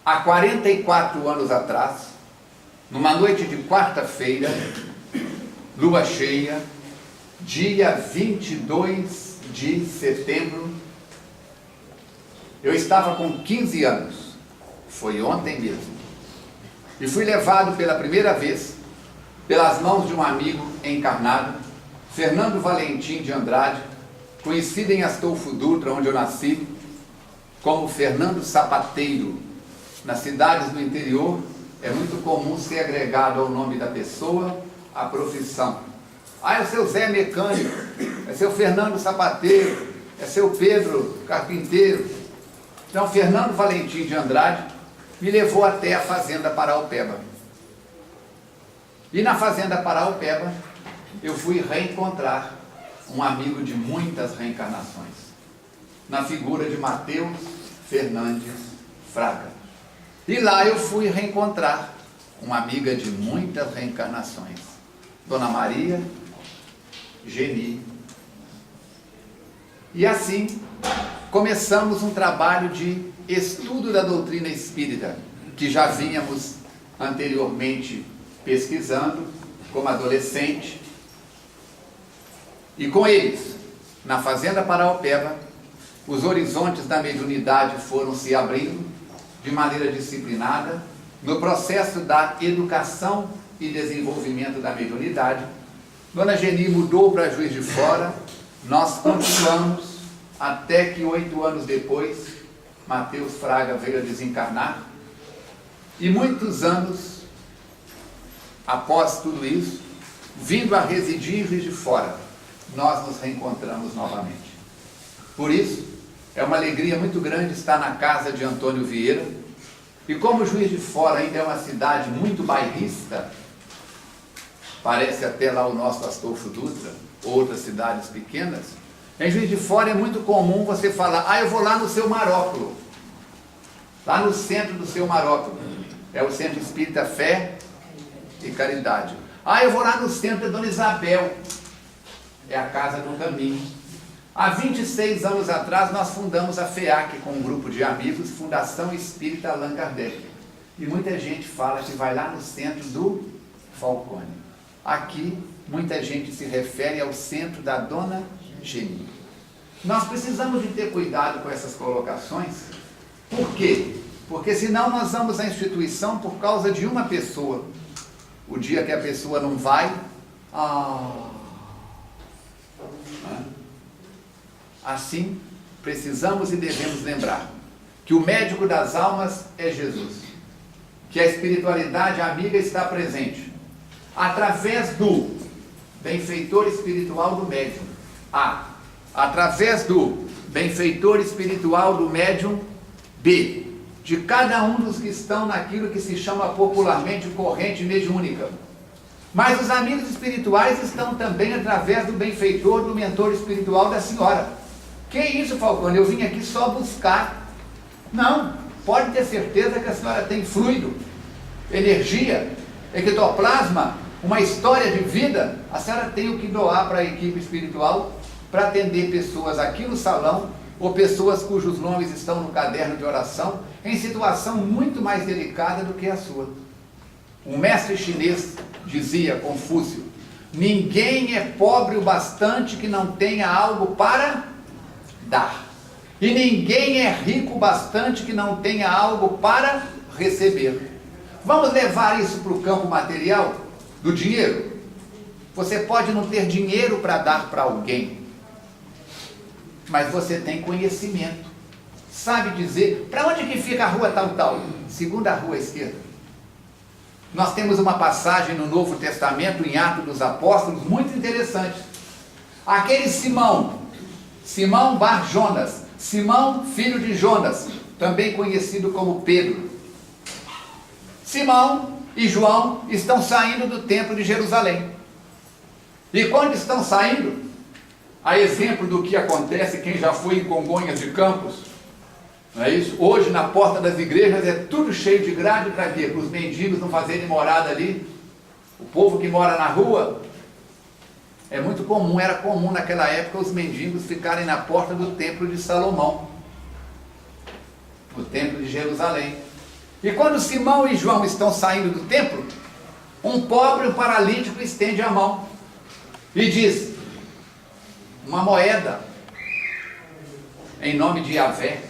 há 44 anos atrás, numa noite de quarta-feira, lua cheia, dia 22 de setembro, eu estava com 15 anos, foi ontem mesmo, e fui levado pela primeira vez pelas mãos de um amigo encarnado, Fernando Valentim de Andrade, conhecido em Astolfo Dutra, onde eu nasci, como Fernando Sapateiro. Nas cidades do interior é muito comum ser agregado ao nome da pessoa a profissão. Ah, é o seu Zé Mecânico, é seu Fernando Sapateiro, é seu Pedro Carpinteiro. Então, Fernando Valentim de Andrade me levou até a Fazenda Paraupeba. E na Fazenda Paraupeba, eu fui reencontrar um amigo de muitas reencarnações, na figura de Mateus Fernandes Fraga. E lá eu fui reencontrar uma amiga de muitas reencarnações, Dona Maria Geni. E assim, começamos um trabalho de estudo da doutrina espírita, que já vínhamos anteriormente pesquisando como adolescente. E com eles, na Fazenda Paraupeba, os horizontes da mediunidade foram se abrindo de maneira disciplinada no processo da educação e desenvolvimento da mediunidade. Dona Geni mudou para Juiz de Fora, nós continuamos até que 8 anos depois, Mateus Fraga veio a desencarnar, e muitos anos após tudo isso, vindo a residir em Juiz de Fora, nós nos reencontramos novamente. Por isso, é uma alegria muito grande estar na casa de Antônio Vieira, e como Juiz de Fora ainda é uma cidade muito bairrista, parece até lá o nosso Astolfo Dutra, outras cidades pequenas, em Juiz de Fora é muito comum você falar, ah, eu vou lá no Seu Maróculo, lá no centro do Seu Maróculo, é o Centro Espírita Fé e Caridade. Ah, eu vou lá no centro da Dona Isabel, é a Casa do Caminho. Há 26 anos atrás nós fundamos a FEAC com um grupo de amigos, Fundação Espírita Allan Kardec. E muita gente fala que vai lá no centro do Falcone. Aqui, muita gente se refere ao centro da Dona Geni. Nós precisamos de ter cuidado com essas colocações. Por quê? Porque senão nós vamos à instituição por causa de uma pessoa. O dia que a pessoa não vai, assim, precisamos e devemos lembrar que o médico das almas é Jesus, que a espiritualidade amiga está presente através do benfeitor espiritual do médium A, através do benfeitor espiritual do médium B, de cada um dos que estão naquilo que se chama popularmente corrente mediúnica. Mas os amigos espirituais estão também através do benfeitor, do mentor espiritual da senhora. Que isso, Falcone? Eu vim aqui só buscar. Não, pode ter certeza que a senhora tem fluido, energia, ectoplasma, uma história de vida. A senhora tem o que doar para a equipe espiritual para atender pessoas aqui no salão ou pessoas cujos nomes estão no caderno de oração em situação muito mais delicada do que a sua. Um mestre chinês dizia, Confúcio, ninguém é pobre o bastante que não tenha algo para dar. E ninguém é rico o bastante que não tenha algo para receber. Vamos levar isso para o campo material do dinheiro? Você pode não ter dinheiro para dar para alguém, mas você tem conhecimento. Sabe dizer, para onde que fica a rua tal? Segunda rua à esquerda. Nós temos uma passagem no Novo Testamento, em Atos dos Apóstolos, muito interessante. Aquele Simão Bar Jonas, Simão, filho de Jonas, também conhecido como Pedro. Simão e João estão saindo do templo de Jerusalém. E quando estão saindo, a exemplo do que acontece, quem já foi em Congonhas de Campos, não é isso? Hoje na porta das igrejas é tudo cheio de grade para quê? Para os mendigos não fazerem morada ali. O povo que mora na rua, é muito comum, era comum naquela época os mendigos ficarem na porta do templo de Salomão, o templo de Jerusalém. E quando Simão e João estão saindo do templo, um pobre, um paralítico, estende a mão e diz: uma moeda, em nome de Yahvé.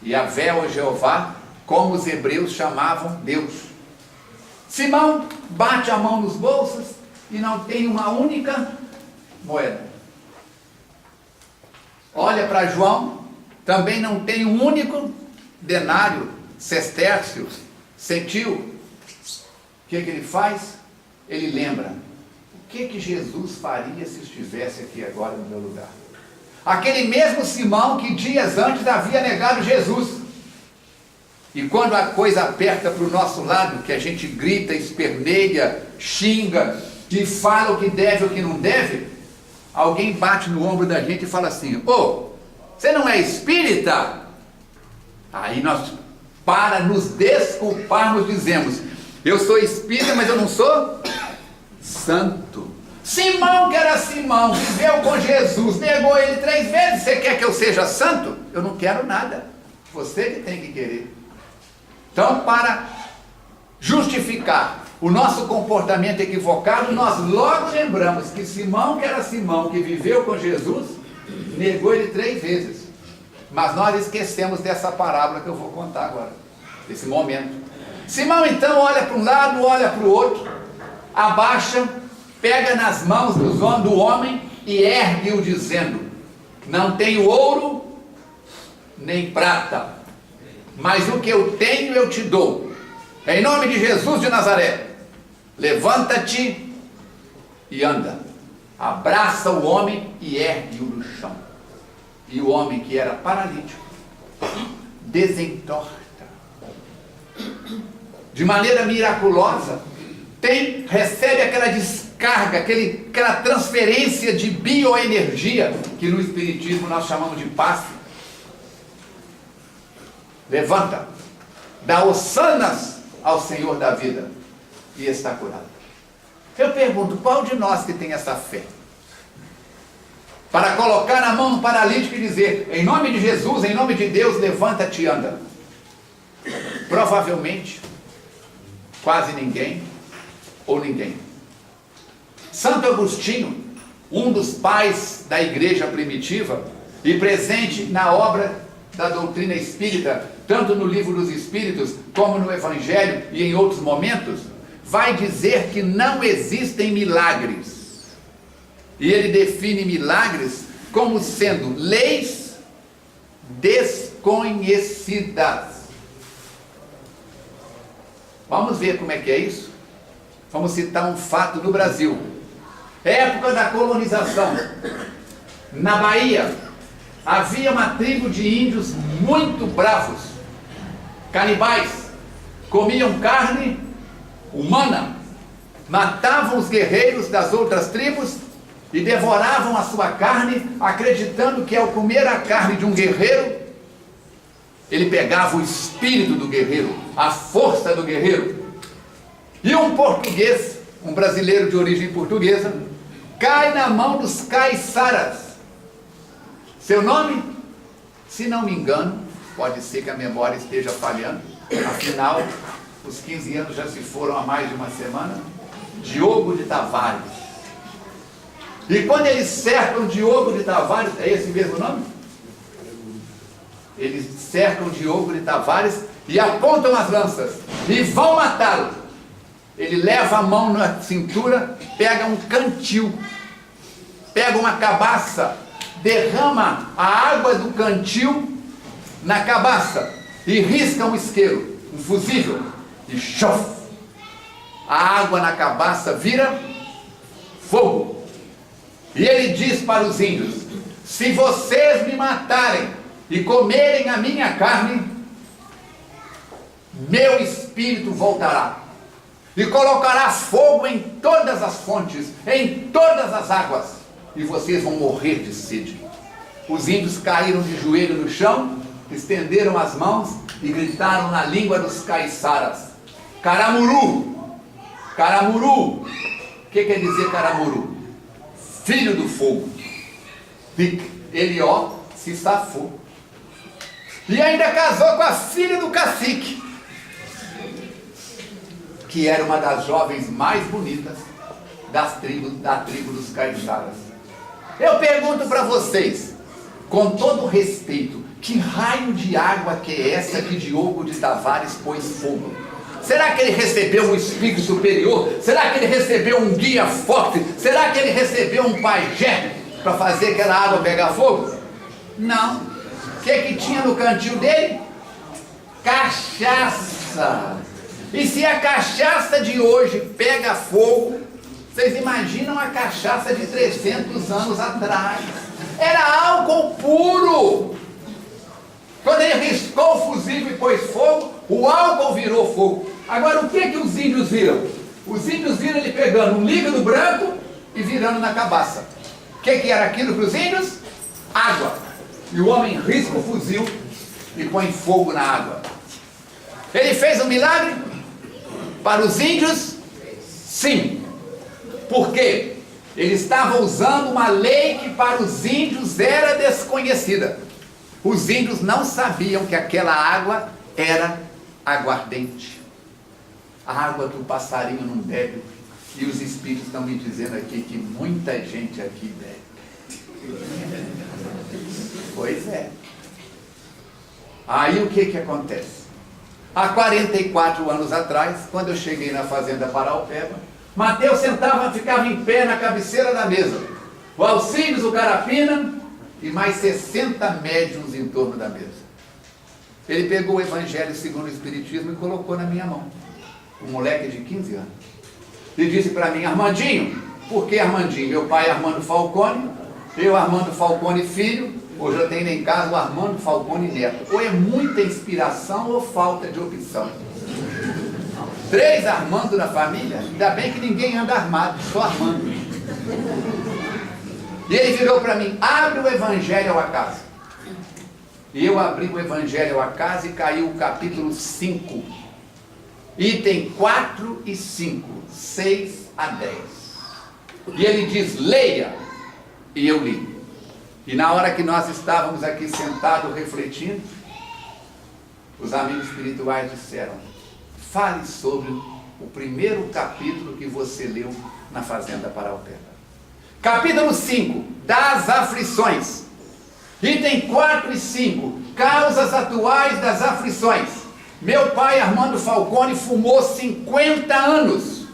Yahvé ou Jeová, como os hebreus chamavam Deus. Simão bate a mão nos bolsos e não tem uma única moeda. Olha para João, também não tem um único denário, sestércio, centil. O que ele faz? Ele lembra: o que Jesus faria se estivesse aqui agora no meu lugar? Aquele mesmo Simão que dias antes havia negado Jesus. E quando a coisa aperta para o nosso lado, que a gente grita, esperneia, xinga, e fala o que deve ou o que não deve, alguém bate no ombro da gente e fala assim: ô, você não é espírita? Aí nós, para nos desculparmos, dizemos: eu sou espírita, mas eu não sou santo. Simão, que era Simão, viveu com Jesus, negou ele 3 vezes. Você quer que eu seja santo? Eu não quero nada. Você que tem que querer. Então, para justificar o nosso comportamento equivocado, nós logo lembramos que Simão, que era Simão, que viveu com Jesus, negou ele 3 vezes. Mas nós esquecemos dessa parábola que eu vou contar agora, desse momento. Simão então olha para um lado, olha para o outro, abaixa, pega nas mãos do homem e ergue-o dizendo: não tenho ouro nem prata, mas o que eu tenho eu te dou. Em nome de Jesus de Nazaré, levanta-te e anda. Abraça o homem e ergue-o no chão. E o homem, que era paralítico, desentorta. De maneira miraculosa, recebe aquela descarga, aquela transferência de bioenergia, que no Espiritismo nós chamamos de passe. Levanta, dá hossanas ao Senhor da vida e está curado. Eu pergunto: qual de nós que tem essa fé para colocar a mão no paralítico e dizer: em nome de Jesus, em nome de Deus, levanta-te e anda? Provavelmente quase ninguém ou ninguém. Santo Agostinho, um dos pais da igreja primitiva e presente na obra da doutrina espírita, tanto no Livro dos Espíritos como no Evangelho e em outros momentos, vai dizer que não existem milagres. E ele define milagres como sendo leis desconhecidas. Vamos ver como é que é isso? Vamos citar um fato do Brasil. Época da colonização. Na Bahia, havia uma tribo de índios muito bravos, canibais, comiam carne humana, matavam os guerreiros das outras tribos e devoravam a sua carne, acreditando que ao comer a carne de um guerreiro, ele pegava o espírito do guerreiro, a força do guerreiro. E um português, um brasileiro de origem portuguesa, cai na mão dos caiçaras. Seu nome? Se não me engano, pode ser que a memória esteja falhando, afinal, os 15 anos já se foram há mais de uma semana. Diogo de Tavares. E quando eles cercam Diogo de Tavares, é esse mesmo nome? Eles cercam Diogo de Tavares e apontam as lanças e vão matá-lo. Ele leva a mão na cintura, pega um cantil, pega uma cabaça, derrama a água do cantil na cabaça e risca um isqueiro, um fusível, e chof! A água na cabaça vira fogo. E ele diz para os índios: se vocês me matarem e comerem a minha carne, meu espírito voltará e colocará fogo em todas as fontes, em todas as águas, e vocês vão morrer de sede. Os índios caíram de joelho no chão, estenderam as mãos e gritaram na língua dos caiçaras: Caramuru! Caramuru! O que quer dizer Caramuru? Filho do fogo. Ele, se safou. E ainda casou com a filha do cacique. que era uma das jovens mais bonitas da tribo dos Caiçaras. Eu pergunto para vocês, com todo respeito, que raio de água que é essa que Diogo de Tavares pôs fogo? Será que ele recebeu um espírito superior? Será que ele recebeu um guia forte? Será que ele recebeu um pajé para fazer aquela água pegar fogo? Não. O que tinha no cantil dele? Cachaça. E se a cachaça de hoje pega fogo, vocês imaginam a cachaça de 300 anos atrás? Era álcool puro. Quando ele riscou o fusível e pôs fogo, o álcool virou fogo. Agora, o que os índios viram? Os índios viram ele pegando um líquido branco e virando na cabaça. O que era aquilo para os índios? Água. E o homem risca o fuzil e põe fogo na água. Ele fez um milagre? Para os índios? Sim. Por quê? Ele estava usando uma lei que para os índios era desconhecida. Os índios não sabiam que aquela água era aguardente. A água que o passarinho não bebe. E os espíritos estão me dizendo aqui que muita gente aqui bebe. Pois é. Aí o que acontece? Há 44 anos atrás, quando eu cheguei na fazenda Paraupeba, Mateus ficava em pé na cabeceira da mesa. O Alcides, o Carapina e mais 60 médiuns em torno da mesa. Ele pegou o Evangelho segundo o Espiritismo e colocou na minha mão. Um moleque de 15 anos. E disse para mim: Armandinho, por que Armandinho? Meu pai é Armando Falcone, eu Armando Falcone filho, hoje eu tenho em casa o Armando Falcone neto. Ou é muita inspiração ou falta de opção. 3 Armando na família, ainda bem que ninguém anda armado, só Armando. E ele virou para mim: abre o Evangelho ao acaso. E eu abri o Evangelho ao acaso e caiu o capítulo 5, item 4 e 5, 6 a 10. E ele diz: leia. E eu li. E na hora que nós estávamos aqui sentados refletindo, os amigos espirituais disseram: fale sobre o primeiro capítulo que você leu na Fazenda Paraupeba. Capítulo 5, das aflições. Item 4 e 5, causas atuais das aflições. Meu pai, Armando Falcone, fumou 50 anos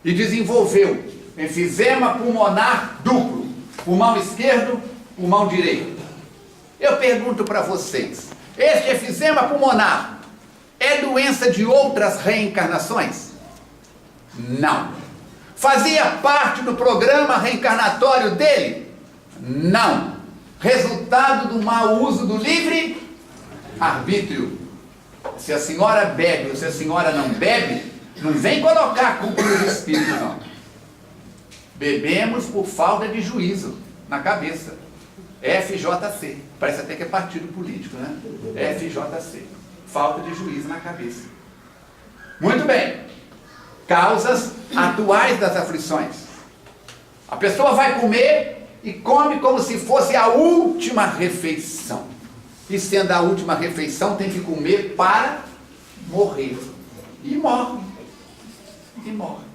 e desenvolveu enfisema pulmonar duplo, pulmão esquerdo, pulmão direito. Eu pergunto para vocês, este enfisema pulmonar é doença de outras reencarnações? Não. Fazia parte do programa reencarnatório dele? Não. Resultado do mau uso do livre arbítrio. Se a senhora bebe ou se a senhora não bebe, não vem colocar a culpa nos espíritos, não. Bebemos por falta de juízo na cabeça. FJC. Parece até que é partido político, né? FJC. Falta de juízo na cabeça. Muito bem. Causas atuais das aflições. A pessoa vai comer e come como se fosse a última refeição. E sendo a última refeição, tem que comer para morrer. E morre. E morre.